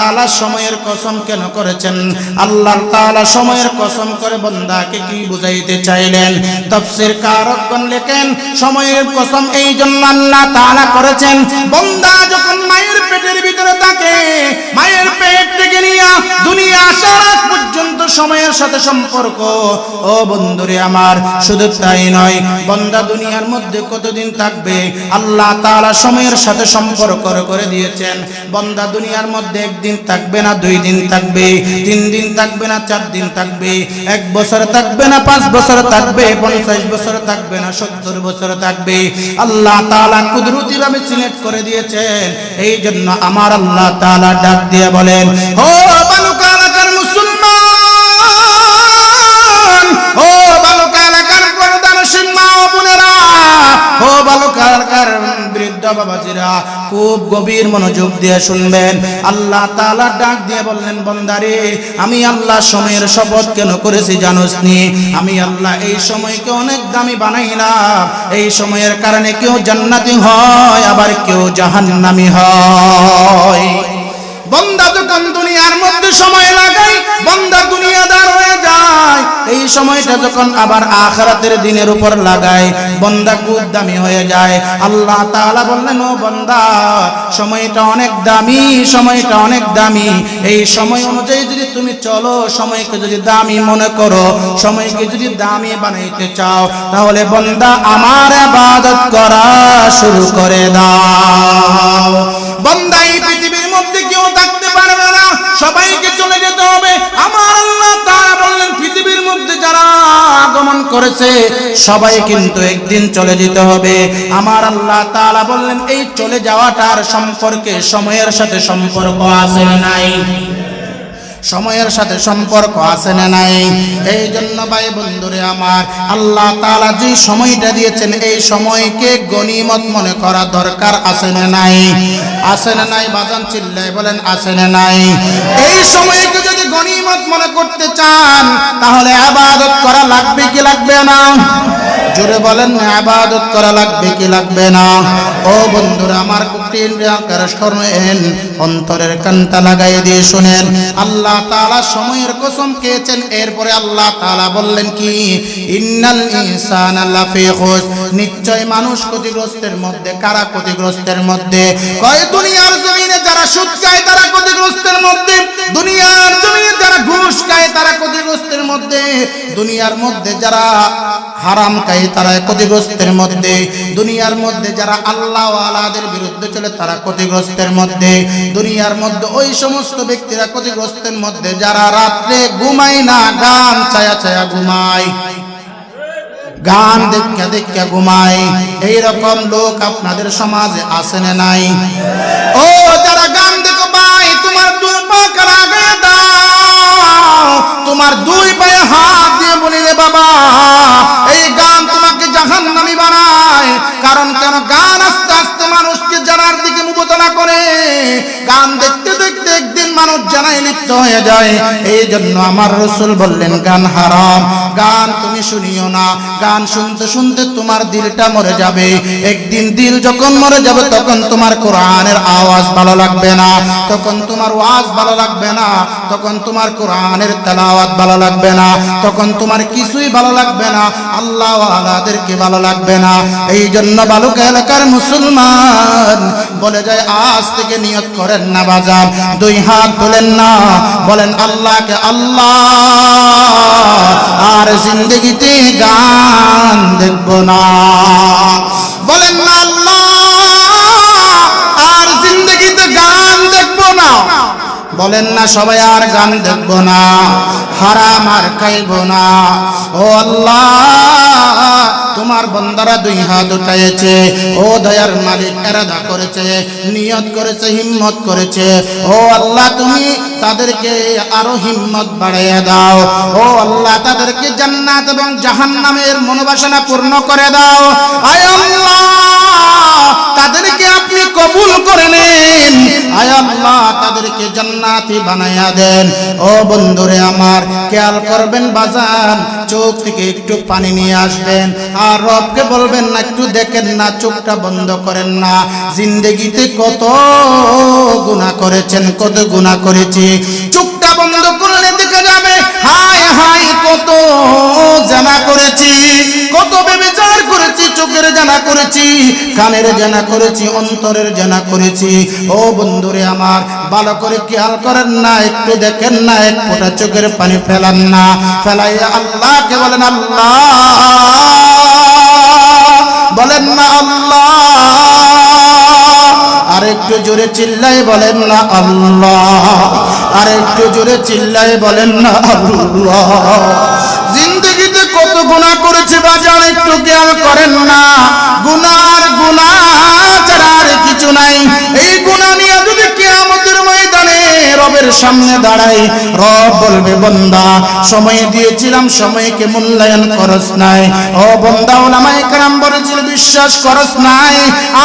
তাআলা সময়ের কসম কেন করেছেন? আল্লাহ তাআলা সময়ের কসম করে বান্দাকে কি বুঝাইতে চাইলেন? তাফসীরকারগণ লেখেন সময়ের কসম এই জন্য আল্লাহ তাআলা করেছেন, বান্দা যখন মায়ের পেটের ভিতরে থাকে, মায়ের পেট থেকে নিয়ে দুনিয়া আসার আগ পর্যন্ত সময়ের সাথে সম্পর্ক। ও বন্ধুরে আমার, শুধু তাই নয়, বান্দা দুনিয়ার মধ্যে কতদিন থাকবে আল্লাহ তাআলা সময়ের সাথে সম্পর্ক করে দিয়েছেন। বান্দা দুনিয়ার মধ্যে একদিন থাকবে না, 2 দিন থাকবে, 3 দিন থাকবে না, 4 দিন থাকবে, 1 বছর থাকবে না, 5 বছর থাকবে, 50 বছর থাকবে না, 70 বছর থাকবে। আল্লাহ তাআলা কুদরতি ভাবে সিলেক্ট করে দিয়েছেন। এই জন্য আমার আল্লাহ তাআলা ডাক দিয়ে বলেন, ও বালুকা এলাকার মুসলমান, ও বালুকা এলাকার পর্দানশীল মা ও বোনেরা, ও বালুকা এলাকার বৃদ্ধ বাবাজিরা, খুব গভীর মনোযোগ দিয়ে শুনবেন। আল্লাহ তাআলা ডাক দিয়ে বললেন, বান্দারে আমি আল্লাহ সময়ের শপথ কেন করেছি জানোস নি? আমি আল্লাহ এই সময়কে অনেক দামি বানাইলাম। এই সময়ের কারণে কেউ জান্নাতি হয়, আবার কেউ জাহান্নামী হয়। বান্দা যখন দুনিয়ার মধ্যে সময় লাগায়, বান্দা দুনিয়াদার হয়ে যায়। এই সময়টা যখন আবার আখিরাতের দিনের উপর লাগায়, বান্দা খুব দামি হয়ে যায়। আল্লাহ তাআলা বললেন, ও বান্দা সময়টা অনেক দামি, সময়টা অনেক দামি। এই সময় অনুযায়ী যদি তুমি চলো, সময়কে যদি দামি মনে করো, সময়কে যদি দামি বানাইতে চাও, তাহলে বান্দা আমার ইবাদত করা শুরু করে দাও। বান্দা এই পৃথিবীর মধ্যে কেউ থাকতে পারবে না, সবাইকে চলে যেতে হবে। আমার আল্লাহ তাআলা বললেন, পৃথিবীর মধ্যে যারা আগমন করেছে সবাই কিন্তু একদিন চলে যেতে হবে। আমার আল্লাহ তাআলা বললেন, এই চলে যাওয়াটার সম্পর্কে সময়ের সাথে সম্পর্ক আছে না নাই? সময়ের সাথে সম্পর্ক আছে না নাই? এই জন্য ভাই বন্ধুরে আমার, আল্লাহ তাআলা যে সময়টা দিয়েছেন, এই সময়কে গনিমত মনে করা দরকার আছে না নাই? আছে না নাই? বাজান চিল্লায় বলেন আছে না নাই? এই সময়কে যদি গনিমত মনে করতে চান, তাহলে ইবাদত করা লাগবে কি লাগবে না? জোরে বলেন, ইবাদত করা লাগবে কি লাগবে না? ও বন্ধুরা আমার, কুটির আকার শোনেন, অন্তরের কানটা লাগাই দিয়ে শুনেন। আল্লাহ তাআলা সময়ের কসম খেয়েছেন, এরপরে আল্লাহ তাআলা বললেন কি? ইন্নাল ইনসানা লাফি খুস, নিশ্চয় মানুষ ক্ষতিগ্রস্তের মধ্যে। কারা ক্ষতিগ্রস্তের মধ্যে? কয় দুনিয়ার জমিনে যারা সুদ খায় তারা ক্ষতিগ্রস্তের মধ্যে, দুনিয়ার জমিনে যারা ঘুষ খায় তারা ক্ষতিগ্রস্তের মধ্যে, দুনিয়ার মধ্যে যারা হারাম খায় তারা ক্ষতিগ্রস্তের মধ্যে, দুনিয়ার মধ্যে যারা আল্লাহ ওয়ালাদের বিরুদ্ধে চলে তারা ক্ষতিগ্রস্তের মধ্যে, দুনিয়ার মধ্যে ওই সমস্ত ব্যক্তিরা ক্ষতিগ্রস্তের মধ্যে যারা রাত্রে ঘুমায় না, গান ছায়া ছায়া ঘুমায়, গান দেখে দেখে ঘুমায়। এইরকম লোক আপনাদের সমাজে আছে না নাই? ও যারা গান দেখো ভাই, তোমার 2 পা লাগায় দাও, তোমার 2 পায়ে হাত দিয়ে বলি রে বাবা, এই গান তোমাকে জাহান্নামী বানায়। কারণ কেন? গান আস্তে আস্তে মানুষকে জানার দিকে মুবতলা করে। গান দেখতে দেখতে একদিন মানুষ জানায় লিপ্ত হয়ে যায়। এই জন্য আমার রাসূল বললেন, গান হারাম, গান তুমি শুনিও না। গান শুনতে শুনতে তোমার দিলটা মরে যাবে। একদিন দিল যখন মরে যাবে, তখন তোমার কোরআনের আওয়াজ ভালো লাগবে না, তখন তোমার ওয়াজ ভালো লাগবে না, তখন তোমার কোরআনের তেলাওয়াত ভালো লাগবে না, তখন তোমার কিছুই ভালো লাগবে না, আল্লাহ ওয়ালাদেরকে ভালো লাগবে না। এই জন্য বালুকা এলাকার মুসলমান বলে যায়, আজ থেকে নিয়ত করেন না বাজার, 2 হাত তোলেন না, বলেন আল্লাহকে আল্লাহ, আর জিন্দগিতে গান দেখব না। বলেন না আল্লাহ, আর জিন্দগিতে গান দেখব না। বলেন না সবাই, আর গান দেখব না, হারাম আর খাইব না। ও আল্লাহ, তোমার বান্দারা 2 হাত উঠাইছে, ও দয়ার মালিক, ইরাদা করেছে, নিয়ত করেছে, হিম্মত করেছে। ও আল্লাহ, তুমি তাদেরকে আরো হিম্মত বাড়িয়ে দাও। ও আল্লাহ, তাদেরকে জান্নাত এবং জাহান্নামের মনোবাসনা পূর্ণ করে দাও। আয় আল্লাহ, তাদেরকে আপনি কবুল করে নেন। আয় আল্লাহ, তাদেরকে জান্নাতি বানায়া দেন। ও বন্ধুরে আমার, খেয়াল করবেন বাজান, চোখ থেকে একটু পানি নিয়ে আসবেন আর রবকে বলবেন না একটু দেখেন না, চোখটা বন্ধ করেন না। জিন্দেগিতে কত গুনাহ করেছেন, কত গুনাহ করেছি, চোখটা বন্ধ করলে দেখে যাবে হায় হায় কত জানা করেছি, কত ব্যভিচার করেছি, চোখের জানা করেছি, কানের জানা করেছি, অন্তরের জানা করেছি। ও বন্ধুরে আমার, ভালো করে খেয়াল করেন না, একটু দেখেন না, এক ফোঁটা চোখের পানি ফেলান না, ফেলাইয়া আল্লাহকে বলেন আল্লাহ, বলেন না আল্লাহ, আর একটু জোরে চিল্লাই বলেন না আল্লাহ, আর একটু জোরে চিল্লাই বলেন না আল্লাহ। জিন্দগিতে কত গুনাহ করেছে বাজার, একটু খেয়াল করেন না। গুনাহ আর গুনাহ ছাড়া আর কিছু নাই। এই গুনাহ নিয়ে যদি কিয়ামতের ময়দানে রবের সামনে দাঁড়াই, রব বলবে বান্দা সময় দিয়েছিলাম, সময়কে মূল্যায়ন করস নাই। ও বান্দা, উলামায়ে কেরাম বলেছিল বিশ্বাস করস নাই,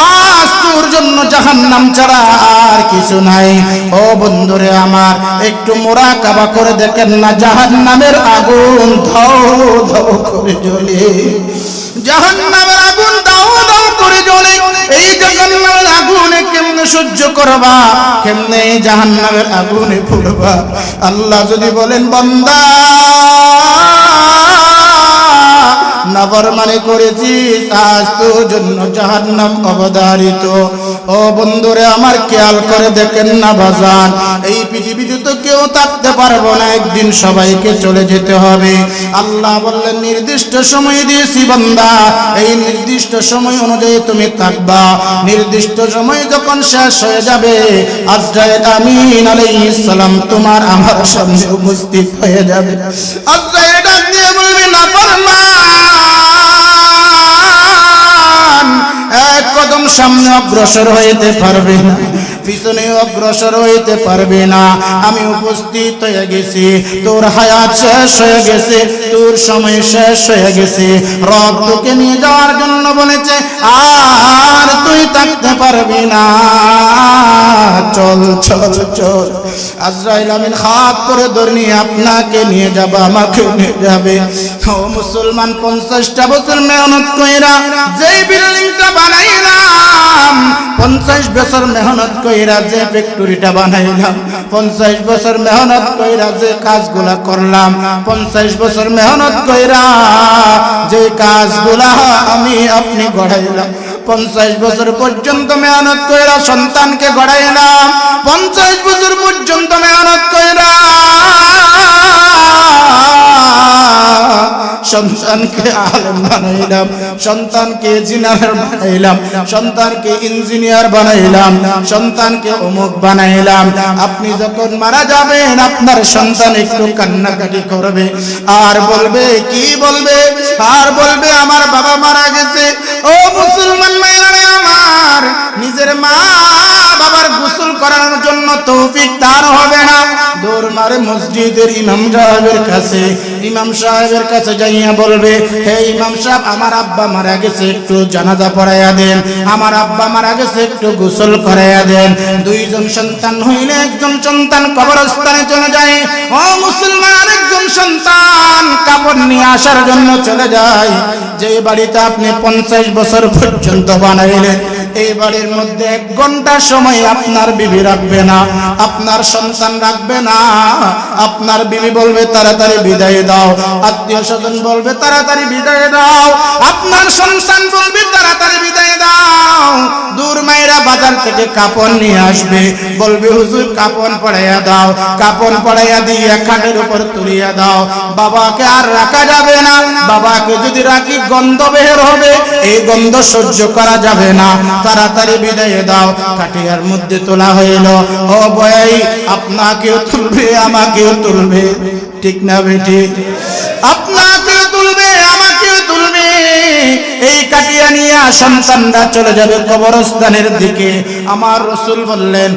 আজ তোর জন্য জাহান্নাম ছাড়া আর কিছু নাই। ও বন্ধুরে আমার, একটু মুরাকাবা করে দেখেন না, জাহান্নামের আগুন ধাও ধাও করে জ্বলে, জাহান্নামের আগুন দাও দাও করে জ্বলে। এই জাহান্নামের আগুনে কেমনে সহ্য করবা, কেমনে জাহান্নামের আগুনে পুড়বা? আল্লাহ যদি বলেন বান্দা নাফরমানি করেছিস, আজ তোর জন্য জাহান্নাম অবধারিত। ও বন্ধুরে আমার, খেয়াল করে দেখেন না বাজান, এই পৃথিবীতে তো কেউ থাকতে পারবো না, একদিন সবাইকে চলে যেতে হবে। আল্লাহ বললেন নির্দিষ্ট সময় দিয়েছি বান্দা, এই নির্দিষ্ট সময় অনুযায়ী তুমি থাকবা। নির্দিষ্ট সময় যখন শেষ হয়ে যাবে, আজরাইল আমিন আলাইহিস সালাম তোমার আমার সামনে উপস্থিত হয়ে যাবে। আজরাইল ডাক দিয়ে বলবে নাফরমান, এক কদম সামনে অগ্রসর হইতে পারবে না, পিছনে অগ্রসর হইতে পারবে না। আমি উপস্থিত হয়ে গেছি, তোর হায়াত শেষ হয়ে গেছে, তোর সময় শেষ হয়ে গেছে। রব তোকে নিয়ে যাওয়ার জন্য বলেছে, আর তুই থাকতে পারবি না, চল চল চল। আজরাইল আমিন হাত করে ধরে নিয়ে আপনাকে নিয়ে যাবে, আমাকে নিয়ে যাবে। ও মুসলমান, 50টা বছর মেহনত কইরা যেই বিল্ডিংটা বানাইলাম, 50 বছর মেহনত কইরা যে ফ্যাক্টরিটা বানাইলাম, 50 বছর মেহনত কইরা যে কাজগুলা করলাম, 50 বছর মেহনত কইরা যে কাজগুলা আমি আপনি গড়াইলাম, 50 বছর পর্যন্ত মেহনত কইরা সন্তানকে গড়াইলাম, 50 বছর পর্যন্ত মেহনত কইরা সন্তানকে আলেম বানাইলাম, সন্তানকে ইঞ্জিনিয়ার বানাইলাম, সন্তানকে ইঞ্জিনিয়ার বানাইলাম, সন্তানকে অমুক বানাইলাম। আপনি যখন মারা যাবেন, আপনার সন্তান একটু কান্নাকাটি করবে আর বলবে, কি বলবে? আর বলবে আমার বাবা মারা গেছে। ও মুসলমান মায়েরা আমার, নিজের মা বাবার গোসল করানোর জন্য তৌফিক তার হবে না, দৌড় মারে মসজিদের ইমাম সাহেবের কাছে। ইমাম সাহেবের কাছে যাইয়া বলবে, হে ইমাম সাহেব, আমার আব্বা মারা গেছে, একটু জানাজা পড়াইয়া দেন, আমার আব্বা মারা গেছে, একটু গোসল করাইয়া দেন। দুইজন সন্তান হইলে একজন সন্তান কবরস্থানে চলে যায়। ও মুসলমান, আরেকজন সন্তান কাপড় নিয়ে আসার জন্য চলে যায়। যে বাড়িতে আপনি 50 বছর পর্যন্ত বানাইলেন, এই বাড়ির মধ্যে 1 ঘন্টা সময় আপনার বিবি রাখবে না, আপনার সন্তান রাখবে না। আপনার বিবি বলবে তাড়াতাড়ি বিদায় দাও, আত্মীয় স্বজন বলবে তাড়াতাড়ি বিদায় দাও, আপনার সন্তান বলবে তাড়াতাড়ি বিদায় দাও। দূর মায়েরা বাজার থেকে কাপড় নিয়ে আসবে, বলবে হুজুর কাপড় পরাইয়া দাও, কাপড় পরাইয়া দিয়ে খাটের উপর তুলিয়া দাও। বাবাকে আর রাখা যাবে না, বাবাকে যদি রাখি গন্ধ বের হবে, এই গন্ধ সহ্য করা যাবে না, তাড়াতাড়ি বিদায় দাও। খাটিয়ার মধ্যে তোলা হইল। ও ভাই, আপনাকেও তুলবে, আমাকেও তুলবে, ঠিক না বেটি? আপনাকেও তুলবে, আমাকেও তুলবে। এই কাটিয়া নিয়ে সন্তানরা চলে যাবে কবরস্থানের দিকে। আমার রাসূল বললেন,